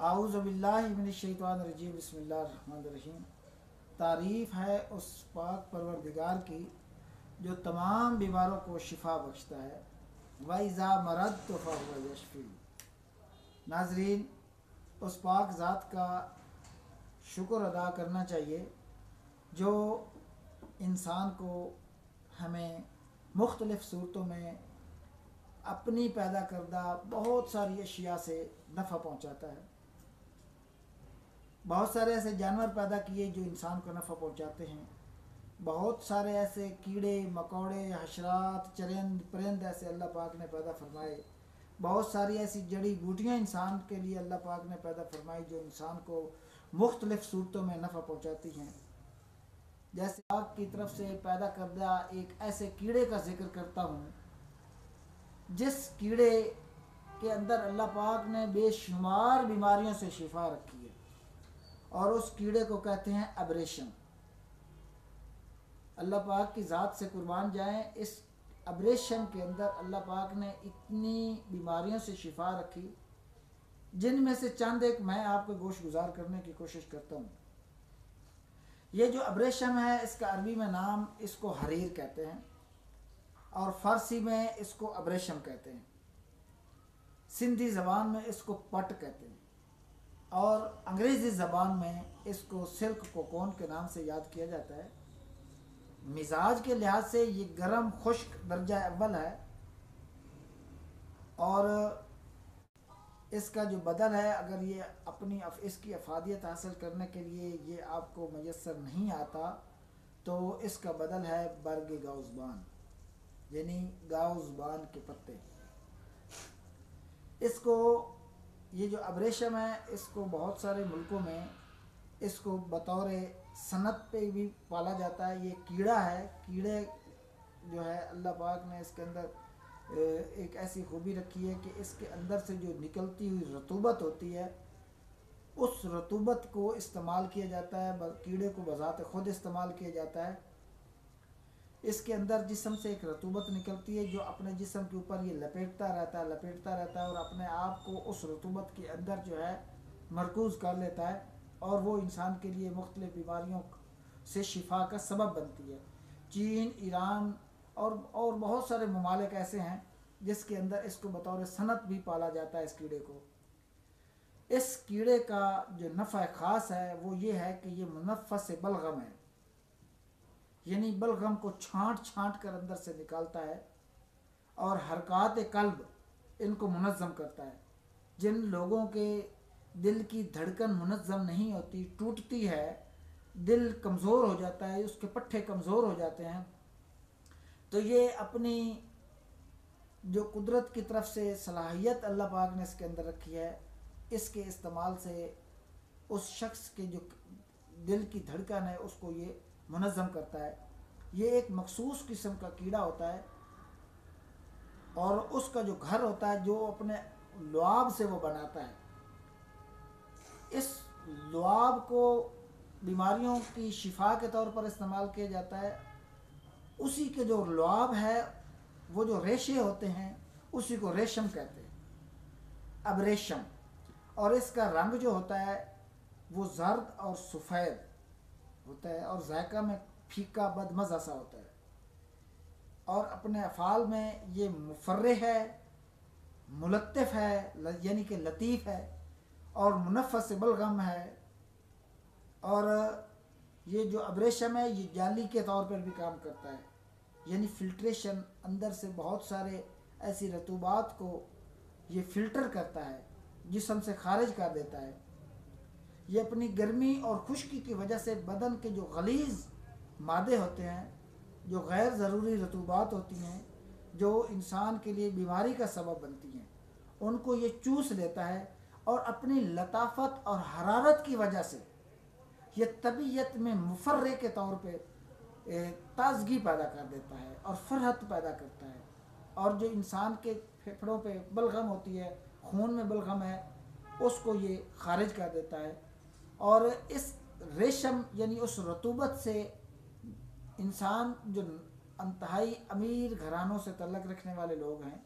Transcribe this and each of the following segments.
اعوذ باللہ من الشیطان الرجیم بسم اللہ الرحمن الرحیم۔ تعریف ہے اس پاک پروردگار کی جو تمام بیماروں کو شفا بخشتا ہے۔ وَإِذَا مَرَضْتُ فَهُوَ يَشْفِينِ۔ ناظرین، اس پاک ذات کا شکر ادا کرنا چاہیے جو انسان کو ہمیں مختلف صورتوں میں اپنی پیدا کردہ بہت ساری اشیاء سے نفع پہنچاتا ہے۔ بہت سارے ایسے جانور پیدا کیے جو انسان کو نفع پہنچاتے ہیں، بہت سارے ایسے کیڑے مکوڑے حشرات چرند پرند ایسے اللہ پاک نے پیدا فرمائے، بہت ساری ایسی جڑی بوٹیاں انسان کے لیے اللہ پاک نے پیدا فرمائی جو انسان کو مختلف صورتوں میں نفع پہنچاتی ہیں۔ جیسے پاک کی طرف سے پیدا کردہ ایک ایسے کیڑے کا ذکر کرتا ہوں جس کیڑے کے اندر اللہ پاک نے بے شمار بیماریوں سے شفا رکھی ہے، اور اس کیڑے کو کہتے ہیں ابریشم۔ اللہ پاک کی ذات سے قربان جائیں، اس ابریشم کے اندر اللہ پاک نے اتنی بیماریوں سے شفا رکھی جن میں سے چند ایک میں آپ کو گوش گزار کرنے کی کوشش کرتا ہوں۔ یہ جو ابریشم ہے اس کا عربی میں نام اس کو حریر کہتے ہیں، اور فارسی میں اس کو ابریشم کہتے ہیں، سندھی زبان میں اس کو پٹ کہتے ہیں، اور انگریزی زبان میں اس کو سلک کوکون کے نام سے یاد کیا جاتا ہے۔ مزاج کے لحاظ سے یہ گرم خشک درجہ اول ہے، اور اس کا جو بدل ہے اگر یہ اپنی اس کی افادیت حاصل کرنے کے لیے یہ آپ کو میسر نہیں آتا تو اس کا بدل ہے برگ گاؤزبان، یعنی گاؤزبان کے پتے۔ اس کو یہ جو ابریشم ہے اس کو بہت سارے ملکوں میں اس کو بطور صنعت پہ بھی پالا جاتا ہے۔ یہ کیڑا ہے، کیڑے جو ہے اللہ پاک نے اس کے اندر ایک ایسی خوبی رکھی ہے کہ اس کے اندر سے جو نکلتی ہوئی رطوبت ہوتی ہے اس رطوبت کو استعمال کیا جاتا ہے، کیڑے کو بذات خود استعمال کیا جاتا ہے۔ اس کے اندر جسم سے ایک رطوبت نکلتی ہے جو اپنے جسم کے اوپر یہ لپیٹتا رہتا ہے اور اپنے آپ کو اس رطوبت کے اندر جو ہے مرکوز کر لیتا ہے، اور وہ انسان کے لیے مختلف بیماریوں سے شفا کا سبب بنتی ہے۔ چین، ایران اور بہت سارے ممالک ایسے ہیں جس کے اندر اس کو بطور صنعت بھی پالا جاتا ہے۔ اس کیڑے کو، اس کیڑے کا جو نفع خاص ہے وہ یہ ہے کہ یہ منفس بلغم ہے، یعنی بلغم کو چھانٹ کر اندر سے نکالتا ہے، اور حرکات قلب ان کو منظم کرتا ہے۔ جن لوگوں کے دل کی دھڑکن منظم نہیں ہوتی، ٹوٹتی ہے، دل کمزور ہو جاتا ہے، اس کے پٹھے کمزور ہو جاتے ہیں، تو یہ اپنی جو قدرت کی طرف سے صلاحیت اللہ پاک نے اس کے اندر رکھی ہے، اس کے استعمال سے اس شخص کے جو دل کی دھڑکن ہے اس کو یہ منظم کرتا ہے۔ یہ ایک مخصوص قسم کا کیڑا ہوتا ہے، اور اس کا جو گھر ہوتا ہے جو اپنے لعاب سے وہ بناتا ہے، اس لعاب کو بیماریوں کی شفا کے طور پر استعمال کیا جاتا ہے۔ اسی کے جو لعاب ہے وہ جو ریشے ہوتے ہیں اسی کو ریشم کہتے ہیں، ابریشم، اور اس کا رنگ جو ہوتا ہے وہ زرد اور سفید ہوتا ہے، اور ذائقہ میں پھیکا بدمزہ سا ہوتا ہے، اور اپنے افعال میں یہ مفرح ہے، ملطف ہے، یعنی کہ لطیف ہے، اور منفس بلغم ہے۔ اور یہ جو ابریشم ہے یہ جالی کے طور پر بھی کام کرتا ہے، یعنی فلٹریشن، اندر سے بہت سارے ایسی رطوبات کو یہ فلٹر کرتا ہے، جسم سے خارج کر دیتا ہے۔ یہ اپنی گرمی اور خشکی کی وجہ سے بدن کے جو غلیظ مادے ہوتے ہیں، جو غیر ضروری رطوبات ہوتی ہیں جو انسان کے لیے بیماری کا سبب بنتی ہیں، ان کو یہ چوس لیتا ہے، اور اپنی لطافت اور حرارت کی وجہ سے یہ طبیعت میں مفرح کے طور پہ تازگی پیدا کر دیتا ہے اور فرحت پیدا کرتا ہے، اور جو انسان کے پھیپھڑوں پہ بلغم ہوتی ہے، خون میں بلغم ہے، اس کو یہ خارج کر دیتا ہے۔ اور اس ریشم یعنی اس رطوبت سے انسان جو انتہائی امیر گھرانوں سے تعلق رکھنے والے لوگ ہیں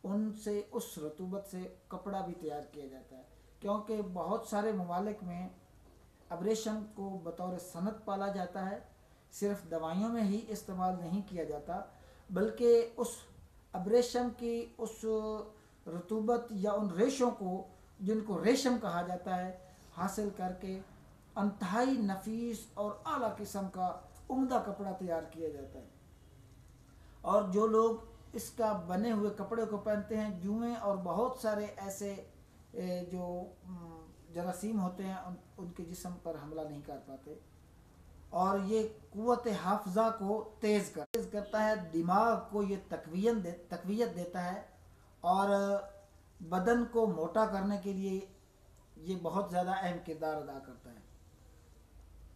ان سے اس رطوبت سے کپڑا بھی تیار کیا جاتا ہے۔ کیونکہ بہت سارے ممالک میں اب ریشم کو بطور صنعت پالا جاتا ہے، صرف دوائیوں میں ہی استعمال نہیں کیا جاتا، بلکہ اس اب ریشم کی اس رطوبت یا ان ریشوں کو جن کو ریشم کہا جاتا ہے حاصل کر کے انتہائی نفیس اور اعلیٰ قسم کا عمدہ کپڑا تیار کیا جاتا ہے، اور جو لوگ اس کا بنے ہوئے کپڑے کو پہنتے ہیں جوئیں اور بہت سارے ایسے جو جراثیم ہوتے ہیں ان کے جسم پر حملہ نہیں کر پاتے، اور یہ قوت حافظہ کو تیز کرتا ہے، دماغ کو یہ تقویت دیتا ہے، اور بدن کو موٹا کرنے کے لیے یہ بہت زیادہ اہم کردار ادا کرتا ہے۔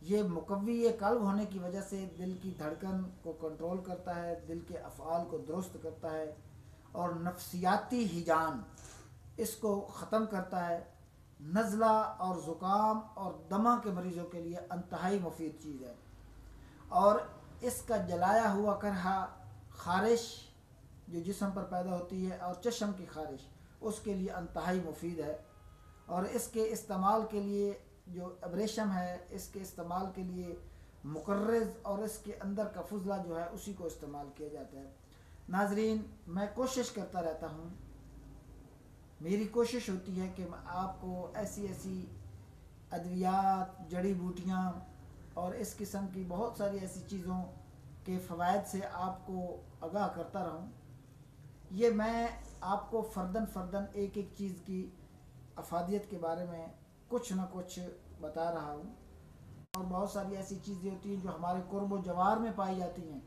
یہ مقوی قلب ہونے کی وجہ سے دل کی دھڑکن کو کنٹرول کرتا ہے، دل کے افعال کو درست کرتا ہے، اور نفسیاتی ہیجان اس کو ختم کرتا ہے۔ نزلہ اور زکام اور دمہ کے مریضوں کے لیے انتہائی مفید چیز ہے، اور اس کا جلایا ہوا کرہا خارش جو جسم پر پیدا ہوتی ہے اور چشم کی خارش اس کے لیے انتہائی مفید ہے، اور اس کے استعمال کے لیے جو ابریشم ہے اس کے استعمال کے لیے مقرض اور اس کے اندر کا فضلہ جو ہے اسی کو استعمال کیا جاتا ہے۔ ناظرین، میں کوشش کرتا رہتا ہوں، میری کوشش ہوتی ہے کہ میں آپ کو ایسی ادویات، جڑی بوٹیاں اور اس قسم کی بہت ساری ایسی چیزوں کے فوائد سے آپ کو آگاہ کرتا رہوں۔ یہ میں آپ کو فرداً ایک چیز کی افادیت کے بارے میں کچھ نہ کچھ بتا رہا ہوں، اور بہت ساری ایسی چیزیں ہوتی ہیں جو ہمارے قرب و جوار میں پائی جاتی ہیں،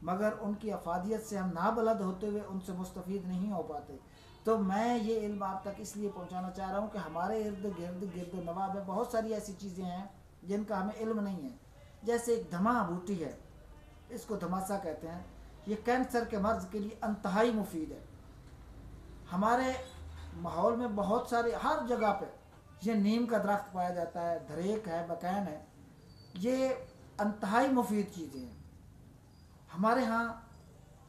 مگر ان کی افادیت سے ہم نابلد ہوتے ہوئے ان سے مستفید نہیں ہو پاتے۔ تو میں یہ علم آپ تک اس لیے پہنچانا چاہ رہا ہوں کہ ہمارے گرد و نواح میں بہت ساری ایسی چیزیں ہیں جن کا ہمیں علم نہیں ہے، جیسے ایک دھما بوٹی ہے، اس کو دھماسا کہتے ہیں، یہ کینسر کے مرض کے لیے انتہائی مفید ہے۔ ہمارے ماحول میں بہت سارے ہر جگہ پہ یہ نیم کا درخت پایا جاتا ہے، دھریک ہے، بکین ہے، یہ انتہائی مفید چیزیں ہیں۔ ہمارے ہاں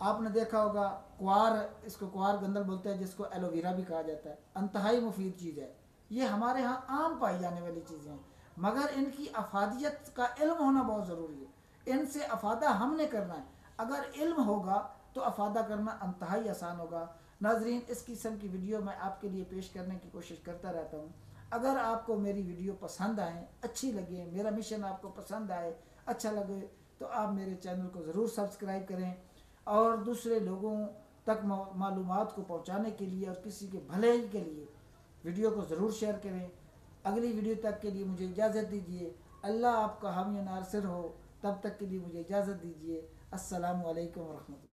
آپ نے دیکھا ہوگا کوار، اس کو کوار گندل بولتے ہیں، جس کو ایلو ویرا بھی کہا جاتا ہے، انتہائی مفید چیز ہے۔ یہ ہمارے ہاں عام پائی جانے والی چیزیں ہیں، مگر ان کی افادیت کا علم ہونا بہت ضروری ہے۔ ان سے افادہ ہم نے کرنا ہے، اگر علم ہوگا تو افادہ کرنا انتہائی آسان ہوگا۔ ناظرین، اس قسم کی ویڈیو میں آپ کے لیے پیش کرنے کی کوشش کرتا رہتا ہوں۔ اگر آپ کو میری ویڈیو پسند آئیں، اچھی لگے، میرا مشن آپ کو پسند آئے، اچھا لگے، تو آپ میرے چینل کو ضرور سبسکرائب کریں، اور دوسرے لوگوں تک معلومات کو پہنچانے کے لیے اور کسی کے بھلائی کے لیے ویڈیو کو ضرور شیئر کریں۔ اگلی ویڈیو تک کے لیے مجھے اجازت دیجیے۔ اللہ آپ کا حامی و ناصر ہو، تب تک کے لیے مجھے اجازت دیجیے۔ السلام علیکم ورحمۃ اللہ۔